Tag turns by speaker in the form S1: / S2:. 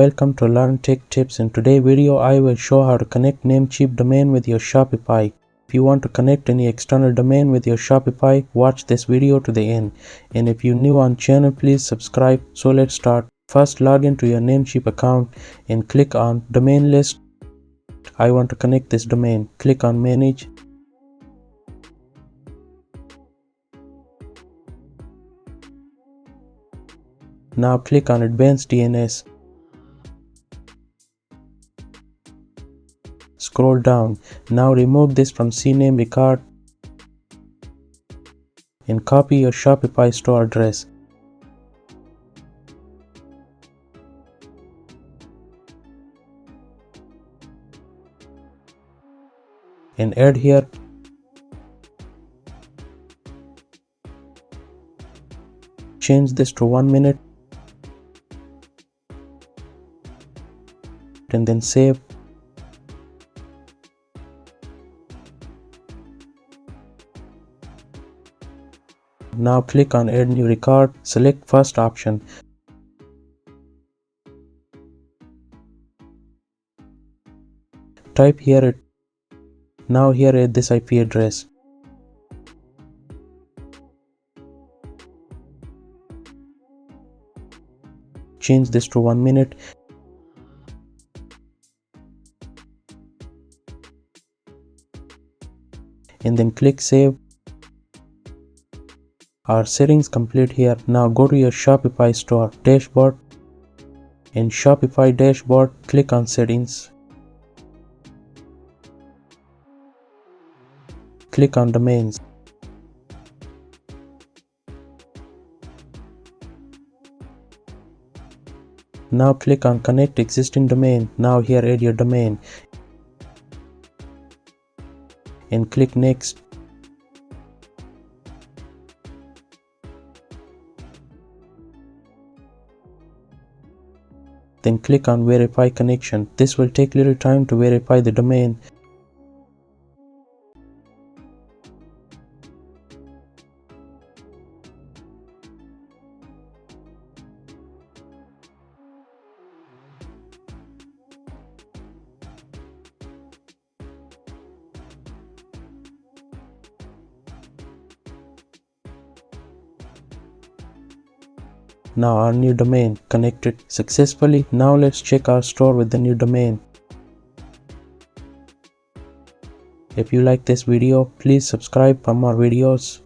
S1: welcome to Learn Tech Tips. In today's video, I will show how to connect Namecheap domain with your Shopify. If you want to connect any external domain with your Shopify, watch this video to the end. And if you're new on channel, please subscribe. So let's start. First, log into your Namecheap account and click on Domain List. I want to connect this domain. Click on Manage. Now click on Advanced DNS. Scroll down. Now remove this from CNAME record and copy your Shopify store address. And add here. Change this to 1 minute. And then save. Now click on Add New Record. Select first option. Type here it. Now here add this IP address. Change this to 1 minute. And then click Save. Our settings complete here. Now go to your Shopify store dashboard. In Shopify dashboard, click on Settings. Click on Domains. Now click on Connect Existing Domain. Now here add your domain. And click Next. Then click on Verify Connection. This will take little time to verify the domain. Now our new domain connected successfully. Now let's check our store with the new domain. If you like this video, please subscribe for more videos.